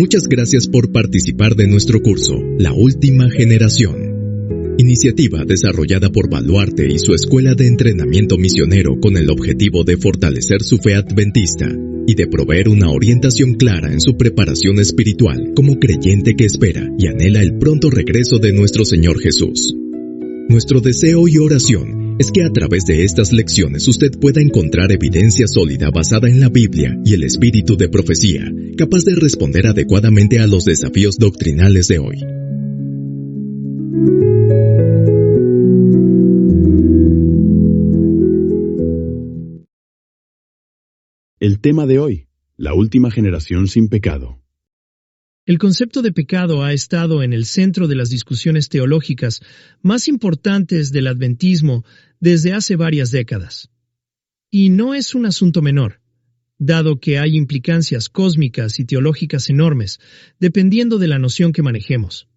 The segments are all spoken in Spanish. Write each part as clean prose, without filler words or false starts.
Muchas gracias por participar de nuestro curso, La Última Generación. Iniciativa desarrollada por Baluarte y su Escuela de Entrenamiento Misionero con el objetivo de fortalecer su fe adventista y de proveer una orientación clara en su preparación espiritual como creyente que espera y anhela el pronto regreso de nuestro Señor Jesús. Nuestro deseo y oración es que a través de estas lecciones usted pueda encontrar evidencia sólida basada en la Biblia y el espíritu de profecía, capaz de responder adecuadamente a los desafíos doctrinales de hoy. El tema de hoy, la última generación sin pecado. El concepto de pecado ha estado en el centro de las discusiones teológicas más importantes del adventismo desde hace varias décadas. Y no es un asunto menor, dado que hay implicancias cósmicas y teológicas enormes, dependiendo de la noción que manejemos.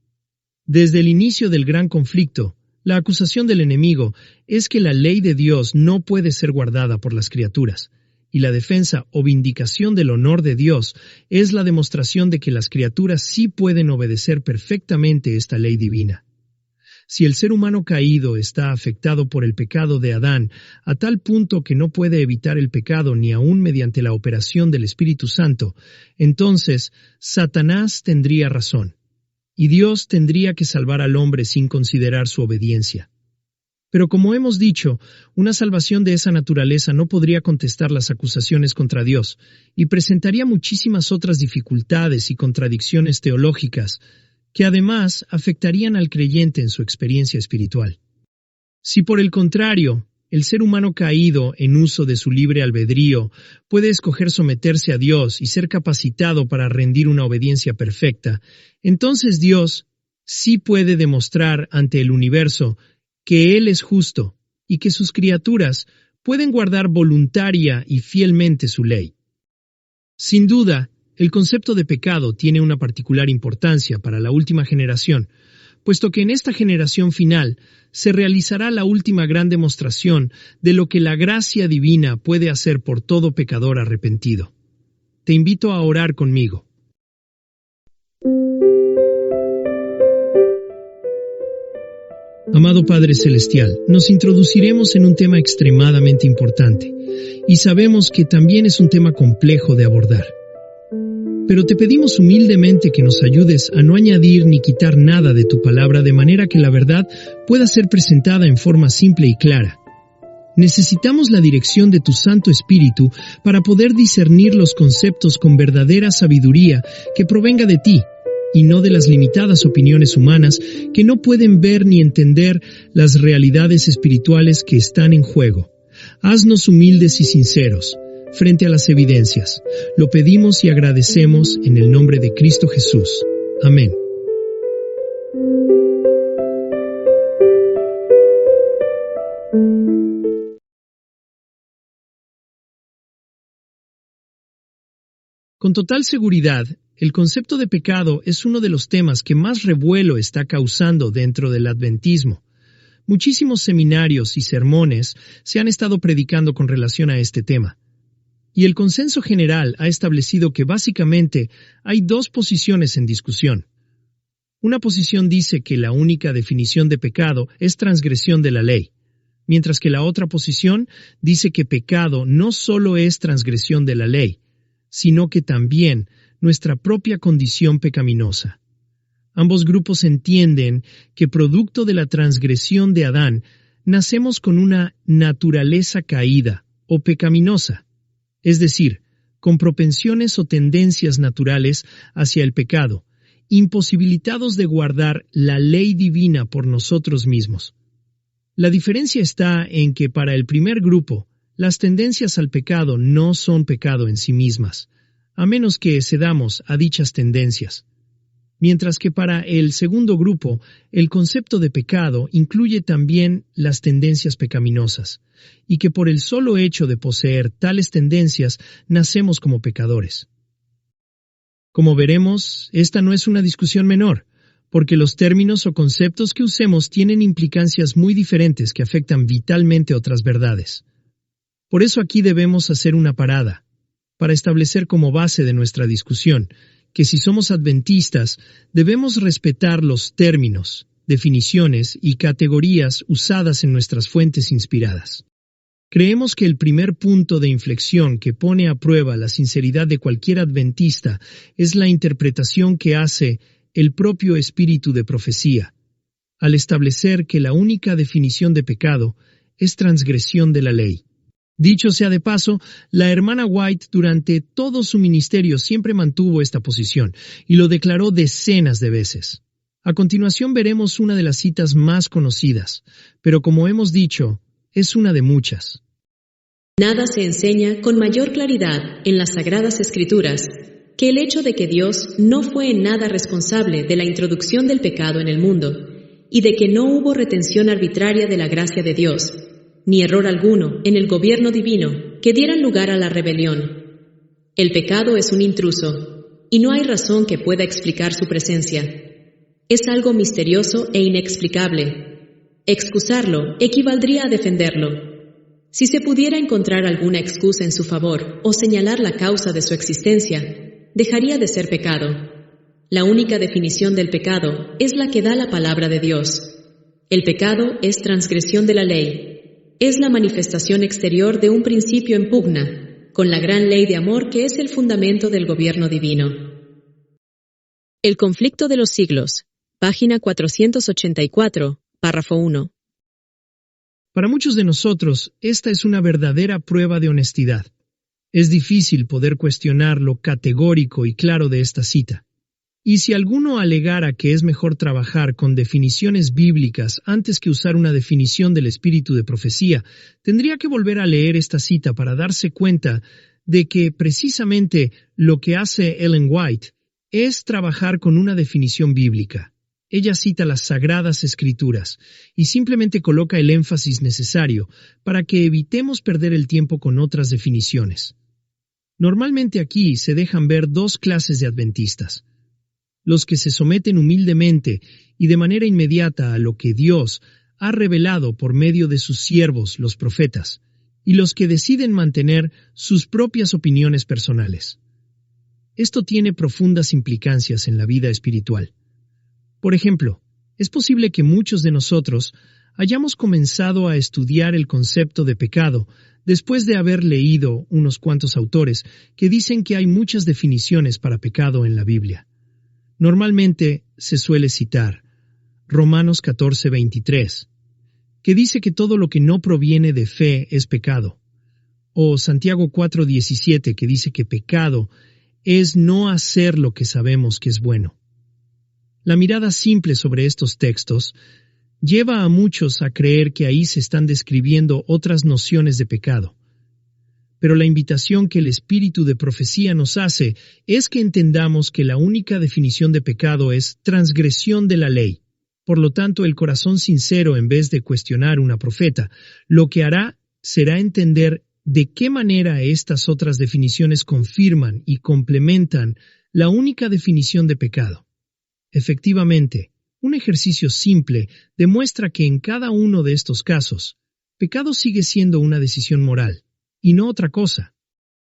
Desde el inicio del gran conflicto, la acusación del enemigo es que la ley de Dios no puede ser guardada por las criaturas, y la defensa o vindicación del honor de Dios es la demostración de que las criaturas sí pueden obedecer perfectamente esta ley divina. Si el ser humano caído está afectado por el pecado de Adán a tal punto que no puede evitar el pecado ni aun mediante la operación del Espíritu Santo, entonces Satanás tendría razón, y Dios tendría que salvar al hombre sin considerar su obediencia. Pero como hemos dicho, una salvación de esa naturaleza no podría contestar las acusaciones contra Dios y presentaría muchísimas otras dificultades y contradicciones teológicas que además afectarían al creyente en su experiencia espiritual. Si por el contrario, el ser humano caído en uso de su libre albedrío puede escoger someterse a Dios y ser capacitado para rendir una obediencia perfecta, entonces Dios sí puede demostrar ante el universo que Él es justo y que sus criaturas pueden guardar voluntaria y fielmente su ley. Sin duda, el concepto de pecado tiene una particular importancia para la última generación, puesto que en esta generación final se realizará la última gran demostración de lo que la gracia divina puede hacer por todo pecador arrepentido. Te invito a orar conmigo. Amado Padre Celestial, nos introduciremos en un tema extremadamente importante, y sabemos que también es un tema complejo de abordar. Pero te pedimos humildemente que nos ayudes a no añadir ni quitar nada de tu palabra de manera que la verdad pueda ser presentada en forma simple y clara. Necesitamos la dirección de tu Santo Espíritu para poder discernir los conceptos con verdadera sabiduría que provenga de ti, y no de las limitadas opiniones humanas que no pueden ver ni entender las realidades espirituales que están en juego. Haznos humildes y sinceros frente a las evidencias. Lo pedimos y agradecemos en el nombre de Cristo Jesús. Amén. Con total seguridad, el concepto de pecado es uno de los temas que más revuelo está causando dentro del adventismo. Muchísimos seminarios y sermones se han estado predicando con relación a este tema. Y el consenso general ha establecido que básicamente hay dos posiciones en discusión. Una posición dice que la única definición de pecado es transgresión de la ley, mientras que la otra posición dice que pecado no solo es transgresión de la ley, sino que también nuestra propia condición pecaminosa. Ambos grupos entienden que producto de la transgresión de Adán, nacemos con una naturaleza caída o pecaminosa, es decir, con propensiones o tendencias naturales hacia el pecado, imposibilitados de guardar la ley divina por nosotros mismos. La diferencia está en que para el primer grupo, las tendencias al pecado no son pecado en sí mismas, a menos que cedamos a dichas tendencias. Mientras que para el segundo grupo, el concepto de pecado incluye también las tendencias pecaminosas, y que por el solo hecho de poseer tales tendencias, nacemos como pecadores. Como veremos, esta no es una discusión menor, porque los términos o conceptos que usemos tienen implicancias muy diferentes que afectan vitalmente otras verdades. Por eso aquí debemos hacer una parada, para establecer como base de nuestra discusión que si somos adventistas, debemos respetar los términos, definiciones y categorías usadas en nuestras fuentes inspiradas. Creemos que el primer punto de inflexión que pone a prueba la sinceridad de cualquier adventista es la interpretación que hace el propio espíritu de profecía, al establecer que la única definición de pecado es transgresión de la ley. Dicho sea de paso, la hermana White durante todo su ministerio siempre mantuvo esta posición y lo declaró decenas de veces. A continuación veremos una de las citas más conocidas, pero como hemos dicho, es una de muchas. Nada se enseña con mayor claridad en las Sagradas Escrituras que el hecho de que Dios no fue en nada responsable de la introducción del pecado en el mundo y de que no hubo retención arbitraria de la gracia de Dios, ni error alguno en el gobierno divino que dieran lugar a la rebelión. El pecado es un intruso y no hay razón que pueda explicar su presencia. Es algo misterioso e inexplicable. Excusarlo equivaldría a defenderlo. Si se pudiera encontrar alguna excusa en su favor o señalar la causa de su existencia, dejaría de ser pecado. La única definición del pecado es la que da la palabra de Dios. El pecado es transgresión de la ley. Es la manifestación exterior de un principio en pugna con la gran ley de amor que es el fundamento del gobierno divino. El conflicto de los siglos. Página 484, párrafo 1. Para muchos de nosotros, esta es una verdadera prueba de honestidad. Es difícil poder cuestionar lo categórico y claro de esta cita. Y si alguno alegara que es mejor trabajar con definiciones bíblicas antes que usar una definición del espíritu de profecía, tendría que volver a leer esta cita para darse cuenta de que precisamente lo que hace Ellen White es trabajar con una definición bíblica. Ella cita las Sagradas Escrituras y simplemente coloca el énfasis necesario para que evitemos perder el tiempo con otras definiciones. Normalmente aquí se dejan ver dos clases de adventistas: los que se someten humildemente y de manera inmediata a lo que Dios ha revelado por medio de sus siervos, los profetas, y los que deciden mantener sus propias opiniones personales. Esto tiene profundas implicancias en la vida espiritual. Por ejemplo, es posible que muchos de nosotros hayamos comenzado a estudiar el concepto de pecado después de haber leído unos cuantos autores que dicen que hay muchas definiciones para pecado en la Biblia. Normalmente se suele citar Romanos 14:23, que dice que todo lo que no proviene de fe es pecado, o Santiago 4:17, que dice que pecado es no hacer lo que sabemos que es bueno. La mirada simple sobre estos textos lleva a muchos a creer que ahí se están describiendo otras nociones de pecado. Pero la invitación que el espíritu de profecía nos hace es que entendamos que la única definición de pecado es transgresión de la ley. Por lo tanto, el corazón sincero, en vez de cuestionar una profeta, lo que hará será entender de qué manera estas otras definiciones confirman y complementan la única definición de pecado. Efectivamente, un ejercicio simple demuestra que en cada uno de estos casos, pecado sigue siendo una decisión moral, y no otra cosa.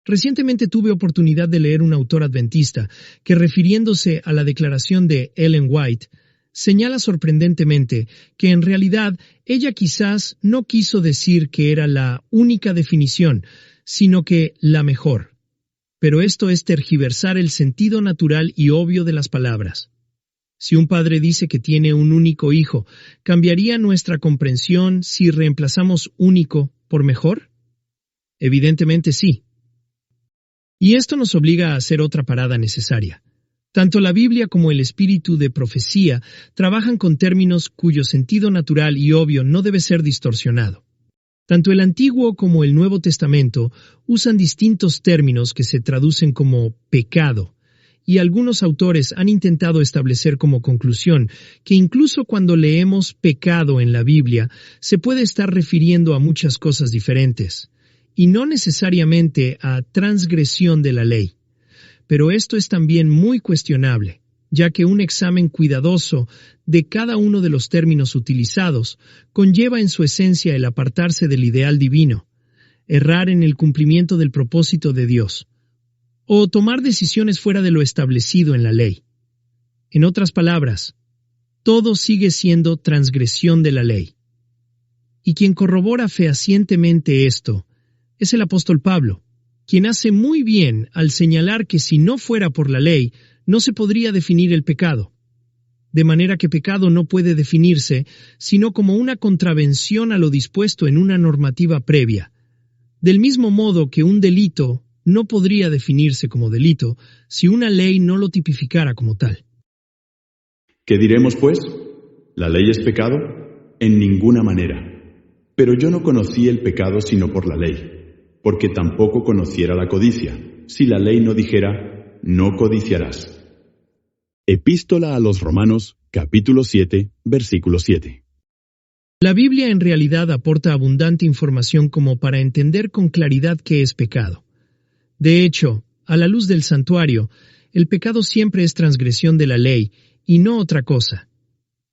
Recientemente tuve oportunidad de leer un autor adventista que, refiriéndose a la declaración de Ellen White, señala sorprendentemente que en realidad ella quizás no quiso decir que era la única definición, sino que la mejor. Pero esto es tergiversar el sentido natural y obvio de las palabras. Si un padre dice que tiene un único hijo, ¿cambiaría nuestra comprensión si reemplazamos único por mejor? Evidentemente sí. Y esto nos obliga a hacer otra parada necesaria. Tanto la Biblia como el espíritu de profecía trabajan con términos cuyo sentido natural y obvio no debe ser distorsionado. Tanto el Antiguo como el Nuevo Testamento usan distintos términos que se traducen como pecado, y algunos autores han intentado establecer como conclusión que incluso cuando leemos pecado en la Biblia, se puede estar refiriendo a muchas cosas diferentes, y no necesariamente a transgresión de la ley. Pero esto es también muy cuestionable, ya que un examen cuidadoso de cada uno de los términos utilizados conlleva en su esencia el apartarse del ideal divino, errar en el cumplimiento del propósito de Dios, o tomar decisiones fuera de lo establecido en la ley. En otras palabras, todo sigue siendo transgresión de la ley. Y quien corrobora fehacientemente esto es el apóstol Pablo, quien hace muy bien al señalar que si no fuera por la ley, no se podría definir el pecado. De manera que pecado no puede definirse sino como una contravención a lo dispuesto en una normativa previa. Del mismo modo que un delito no podría definirse como delito si una ley no lo tipificara como tal. ¿Qué diremos, pues? ¿La ley es pecado? En ninguna manera. Pero yo no conocí el pecado sino por la ley, porque tampoco conociera la codicia, si la ley no dijera, no codiciarás. Epístola a los Romanos, capítulo 7, versículo 7. La Biblia en realidad aporta abundante información como para entender con claridad qué es pecado. De hecho, a la luz del santuario, el pecado siempre es transgresión de la ley y no otra cosa.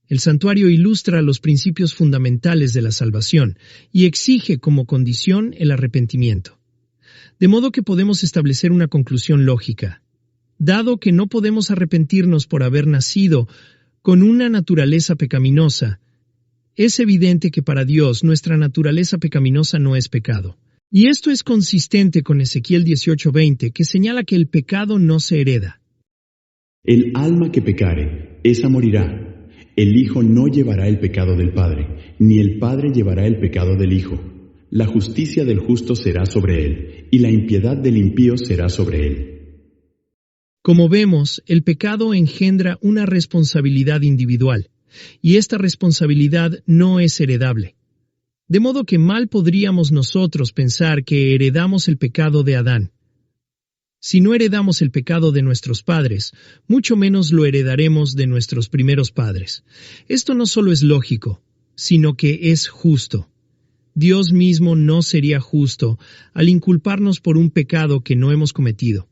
El santuario ilustra los principios fundamentales de la salvación y exige como condición el arrepentimiento. De modo que podemos establecer una conclusión lógica. Dado que no podemos arrepentirnos por haber nacido con una naturaleza pecaminosa, es evidente que para Dios nuestra naturaleza pecaminosa no es pecado. Y esto es consistente con Ezequiel 18:20, que señala que el pecado no se hereda. El alma que pecare, esa morirá. El Hijo no llevará el pecado del Padre, ni el Padre llevará el pecado del Hijo. La justicia del justo será sobre él, y la impiedad del impío será sobre él. Como vemos, el pecado engendra una responsabilidad individual, y esta responsabilidad no es heredable. De modo que mal podríamos nosotros pensar que heredamos el pecado de Adán. Si no heredamos el pecado de nuestros padres, mucho menos lo heredaremos de nuestros primeros padres. Esto no solo es lógico, sino que es justo. Dios mismo no sería justo al inculparnos por un pecado que no hemos cometido.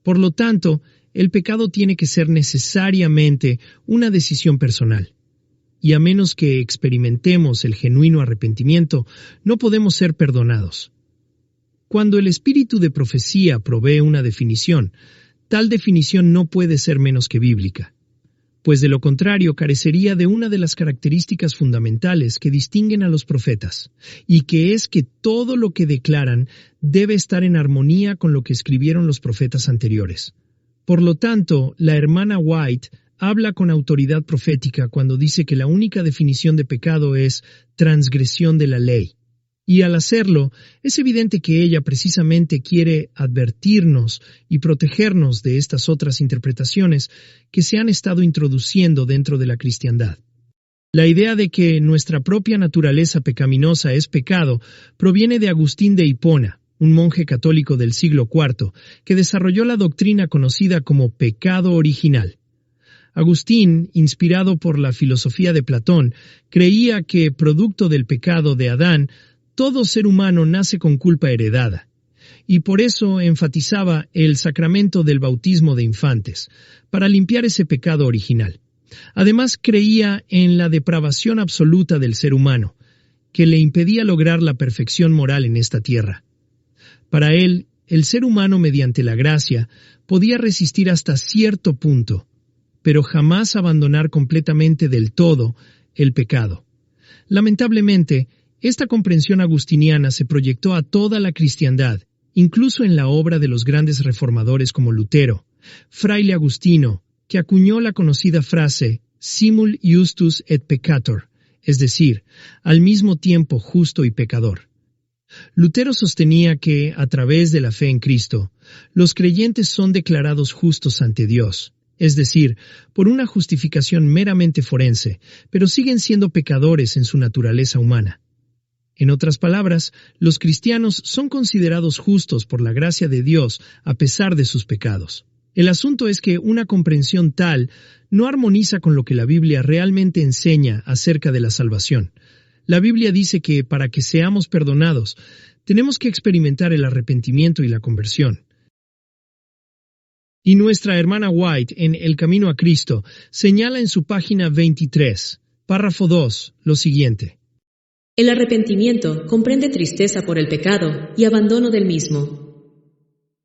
Por lo tanto, el pecado tiene que ser necesariamente una decisión personal. Y a menos que experimentemos el genuino arrepentimiento, no podemos ser perdonados. Cuando el espíritu de profecía provee una definición, tal definición no puede ser menos que bíblica, pues de lo contrario carecería de una de las características fundamentales que distinguen a los profetas, y que es que todo lo que declaran debe estar en armonía con lo que escribieron los profetas anteriores. Por lo tanto, la hermana White habla con autoridad profética cuando dice que la única definición de pecado es transgresión de la ley. Y al hacerlo, es evidente que ella precisamente quiere advertirnos y protegernos de estas otras interpretaciones que se han estado introduciendo dentro de la cristiandad. La idea de que nuestra propia naturaleza pecaminosa es pecado proviene de Agustín de Hipona, un monje católico del siglo IV, que desarrolló la doctrina conocida como pecado original. Agustín, inspirado por la filosofía de Platón, creía que, producto del pecado de Adán, todo ser humano nace con culpa heredada, y por eso enfatizaba el sacramento del bautismo de infantes, para limpiar ese pecado original. Además, creía en la depravación absoluta del ser humano, que le impedía lograr la perfección moral en esta tierra. Para él, el ser humano, mediante la gracia, podía resistir hasta cierto punto, pero jamás abandonar completamente del todo el pecado. Lamentablemente, esta comprensión agustiniana se proyectó a toda la cristiandad, incluso en la obra de los grandes reformadores como Lutero, fraile Agustino, que acuñó la conocida frase simul justus et peccator, es decir, al mismo tiempo justo y pecador. Lutero sostenía que, a través de la fe en Cristo, los creyentes son declarados justos ante Dios, es decir, por una justificación meramente forense, pero siguen siendo pecadores en su naturaleza humana. En otras palabras, los cristianos son considerados justos por la gracia de Dios a pesar de sus pecados. El asunto es que una comprensión tal no armoniza con lo que la Biblia realmente enseña acerca de la salvación. La Biblia dice que para que seamos perdonados, tenemos que experimentar el arrepentimiento y la conversión. Y nuestra hermana White, en El Camino a Cristo, señala en su página 23, párrafo 2, lo siguiente. El arrepentimiento comprende tristeza por el pecado y abandono del mismo.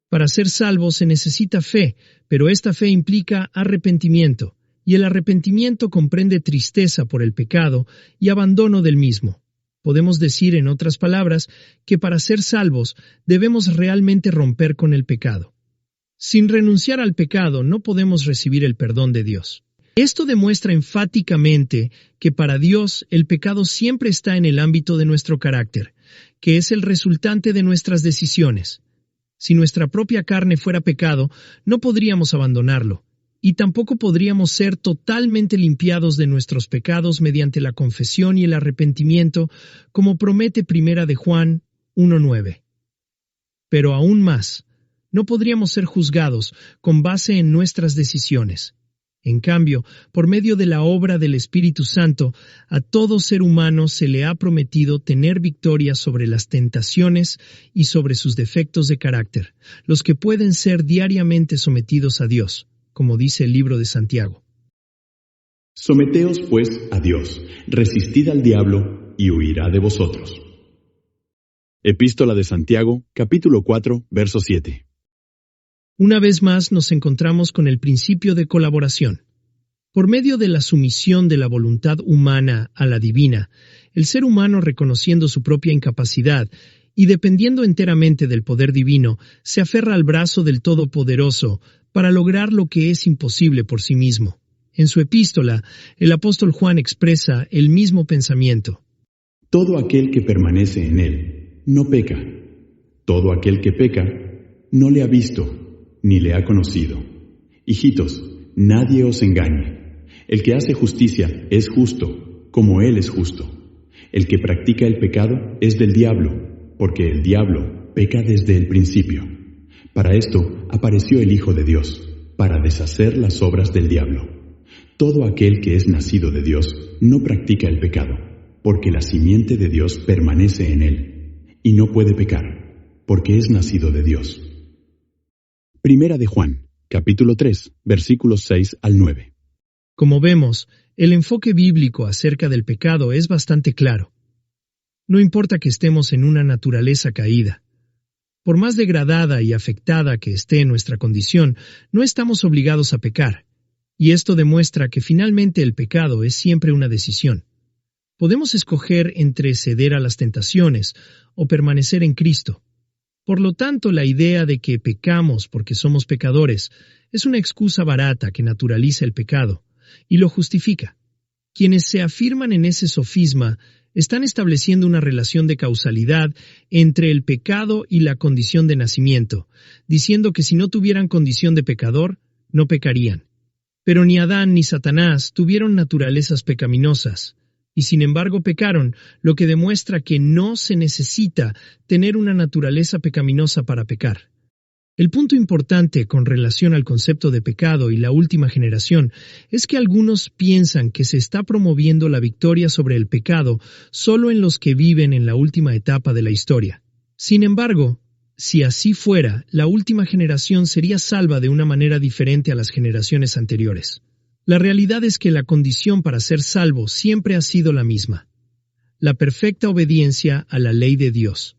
Para ser salvo se necesita fe, pero esta fe implica arrepentimiento, y el arrepentimiento comprende tristeza por el pecado y abandono del mismo. Podemos decir, en otras palabras, que para ser salvos debemos realmente romper con el pecado. Sin renunciar al pecado no podemos recibir el perdón de Dios. Esto demuestra enfáticamente que para Dios el pecado siempre está en el ámbito de nuestro carácter, que es el resultante de nuestras decisiones. Si nuestra propia carne fuera pecado, no podríamos abandonarlo, y tampoco podríamos ser totalmente limpiados de nuestros pecados mediante la confesión y el arrepentimiento, como promete 1 de Juan 1:9. Pero aún más, no podríamos ser juzgados con base en nuestras decisiones. En cambio, por medio de la obra del Espíritu Santo, a todo ser humano se le ha prometido tener victoria sobre las tentaciones y sobre sus defectos de carácter, los que pueden ser diariamente sometidos a Dios, como dice el libro de Santiago. Someteos, pues, a Dios, resistid al diablo, y huirá de vosotros. Epístola de Santiago, capítulo 4, verso 7. Una vez más nos encontramos con el principio de colaboración. Por medio de la sumisión de la voluntad humana a la divina, el ser humano, reconociendo su propia incapacidad y dependiendo enteramente del poder divino, se aferra al brazo del Todopoderoso para lograr lo que es imposible por sí mismo. En su epístola, el apóstol Juan expresa el mismo pensamiento. Todo aquel que permanece en él no peca. Todo aquel que peca no le ha visto ni le ha conocido. Hijitos, nadie os engañe. El que hace justicia es justo, como él es justo. El que practica el pecado es del diablo, porque el diablo peca desde el principio. Para esto apareció el Hijo de Dios, para deshacer las obras del diablo. Todo aquel que es nacido de Dios no practica el pecado, porque la simiente de Dios permanece en él, y no puede pecar, porque es nacido de Dios. Primera de Juan, capítulo 3, versículos 6 al 9. Como vemos, el enfoque bíblico acerca del pecado es bastante claro. No importa que estemos en una naturaleza caída. Por más degradada y afectada que esté nuestra condición, no estamos obligados a pecar. Y esto demuestra que finalmente el pecado es siempre una decisión. Podemos escoger entre ceder a las tentaciones o permanecer en Cristo. Por lo tanto, la idea de que pecamos porque somos pecadores es una excusa barata que naturaliza el pecado y lo justifica. Quienes se afirman en ese sofisma están estableciendo una relación de causalidad entre el pecado y la condición de nacimiento, diciendo que si no tuvieran condición de pecador, no pecarían. Pero ni Adán ni Satanás tuvieron naturalezas pecaminosas, y sin embargo pecaron, lo que demuestra que no se necesita tener una naturaleza pecaminosa para pecar. El punto importante con relación al concepto de pecado y la última generación es que algunos piensan que se está promoviendo la victoria sobre el pecado solo en los que viven en la última etapa de la historia. Sin embargo, si así fuera, la última generación sería salva de una manera diferente a las generaciones anteriores. La realidad es que la condición para ser salvo siempre ha sido la misma: la perfecta obediencia a la ley de Dios.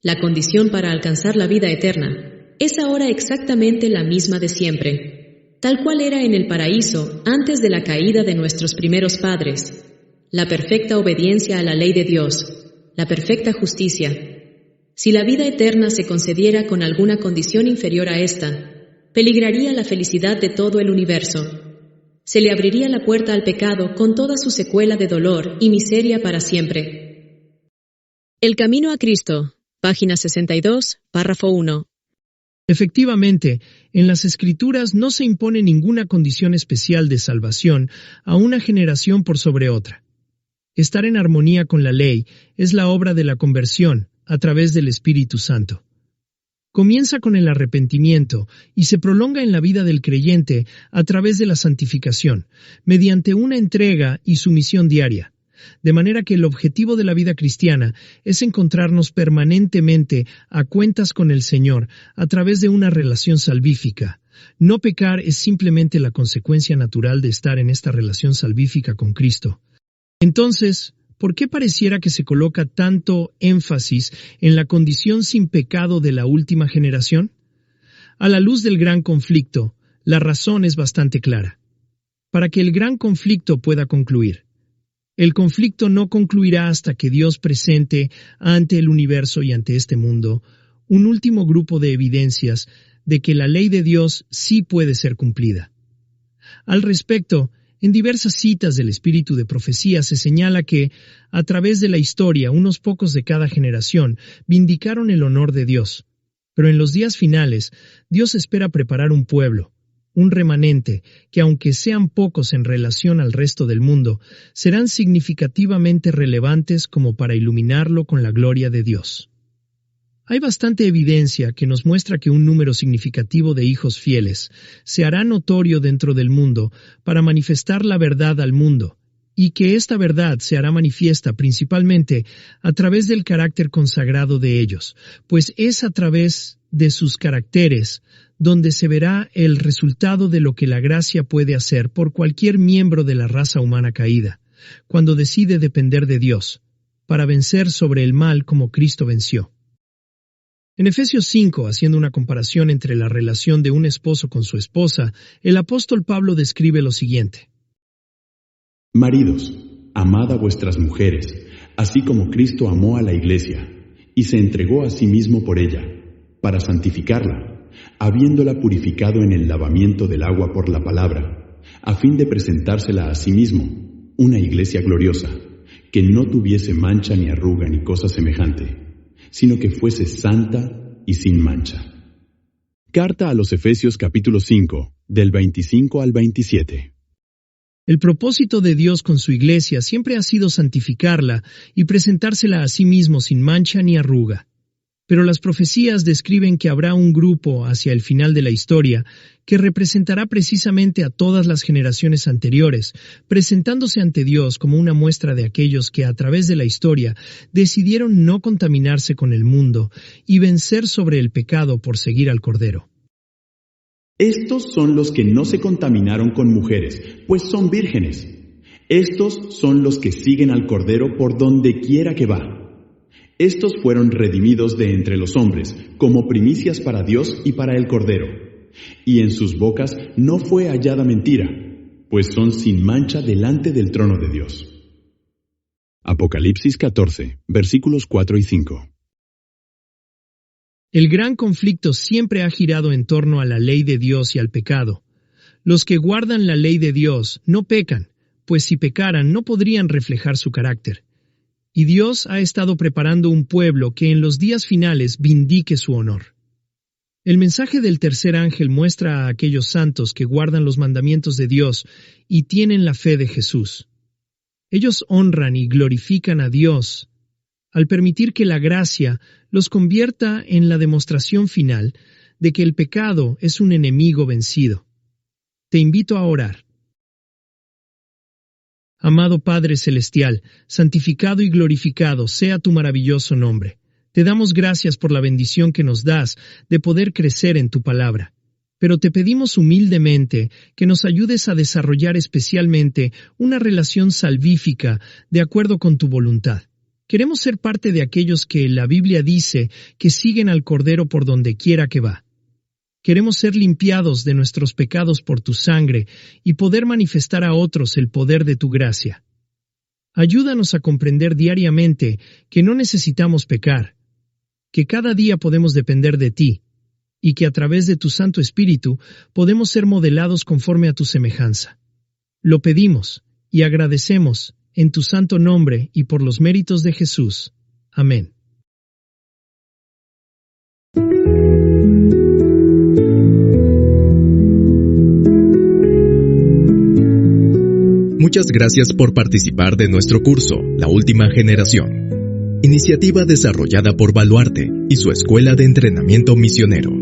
La condición para alcanzar la vida eterna es ahora exactamente la misma de siempre, tal cual era en el paraíso antes de la caída de nuestros primeros padres. La perfecta obediencia a la ley de Dios, la perfecta justicia. Si la vida eterna se concediera con alguna condición inferior a esta, peligraría la felicidad de todo el universo. Se le abriría la puerta al pecado con toda su secuela de dolor y miseria para siempre. El camino a Cristo, página 62, párrafo 1. Efectivamente, en las Escrituras no se impone ninguna condición especial de salvación a una generación por sobre otra. Estar en armonía con la ley es la obra de la conversión a través del Espíritu Santo. Comienza con el arrepentimiento y se prolonga en la vida del creyente a través de la santificación, mediante una entrega y sumisión diaria. De manera que el objetivo de la vida cristiana es encontrarnos permanentemente a cuentas con el Señor a través de una relación salvífica. No pecar es simplemente la consecuencia natural de estar en esta relación salvífica con Cristo. Entonces, ¿por qué pareciera que se coloca tanto énfasis en la condición sin pecado de la última generación? A la luz del gran conflicto, la razón es bastante clara. Para que el gran conflicto pueda concluir, el conflicto no concluirá hasta que Dios presente ante el universo y ante este mundo un último grupo de evidencias de que la ley de Dios sí puede ser cumplida. Al respecto, en diversas citas del espíritu de profecía se señala que, a través de la historia, unos pocos de cada generación vindicaron el honor de Dios. Pero en los días finales, Dios espera preparar un pueblo, un remanente, que aunque sean pocos en relación al resto del mundo, serán significativamente relevantes como para iluminarlo con la gloria de Dios. Hay bastante evidencia que nos muestra que un número significativo de hijos fieles se hará notorio dentro del mundo para manifestar la verdad al mundo, y que esta verdad se hará manifiesta principalmente a través del carácter consagrado de ellos, pues es a través de sus caracteres donde se verá el resultado de lo que la gracia puede hacer por cualquier miembro de la raza humana caída, cuando decide depender de Dios, para vencer sobre el mal como Cristo venció. En Efesios 5, haciendo una comparación entre la relación de un esposo con su esposa, el apóstol Pablo describe lo siguiente. Maridos, amad a vuestras mujeres, así como Cristo amó a la Iglesia, y se entregó a sí mismo por ella, para santificarla, habiéndola purificado en el lavamiento del agua por la palabra, a fin de presentársela a sí mismo, una Iglesia gloriosa, que no tuviese mancha ni arruga ni cosa semejante, sino que fuese santa y sin mancha. Carta a los Efesios capítulo 5, del 25 al 27. El propósito de Dios con su Iglesia siempre ha sido santificarla y presentársela a sí mismo sin mancha ni arruga. Pero las profecías describen que habrá un grupo hacia el final de la historia que representará precisamente a todas las generaciones anteriores, presentándose ante Dios como una muestra de aquellos que a través de la historia decidieron no contaminarse con el mundo y vencer sobre el pecado por seguir al Cordero. Estos son los que no se contaminaron con mujeres, pues son vírgenes. Estos son los que siguen al Cordero por donde quiera que va. Estos fueron redimidos de entre los hombres, como primicias para Dios y para el Cordero. Y en sus bocas no fue hallada mentira, pues son sin mancha delante del trono de Dios. Apocalipsis 14, versículos 4 y 5. El gran conflicto siempre ha girado en torno a la ley de Dios y al pecado. Los que guardan la ley de Dios no pecan, pues si pecaran no podrían reflejar su carácter. Y Dios ha estado preparando un pueblo que en los días finales vindique su honor. El mensaje del tercer ángel muestra a aquellos santos que guardan los mandamientos de Dios y tienen la fe de Jesús. Ellos honran y glorifican a Dios al permitir que la gracia los convierta en la demostración final de que el pecado es un enemigo vencido. Te invito a orar. Amado Padre Celestial, santificado y glorificado sea tu maravilloso nombre. Te damos gracias por la bendición que nos das de poder crecer en tu palabra. Pero te pedimos humildemente que nos ayudes a desarrollar especialmente una relación salvífica de acuerdo con tu voluntad. Queremos ser parte de aquellos que la Biblia dice que siguen al Cordero por donde quiera que va. Queremos ser limpiados de nuestros pecados por tu sangre y poder manifestar a otros el poder de tu gracia. Ayúdanos a comprender diariamente que no necesitamos pecar, que cada día podemos depender de ti, y que a través de tu Santo Espíritu podemos ser modelados conforme a tu semejanza. Lo pedimos y agradecemos en tu santo nombre y por los méritos de Jesús. Amén. Muchas gracias por participar de nuestro curso, La Última Generación. Iniciativa desarrollada por Baluarte y su Escuela de Entrenamiento Misionero.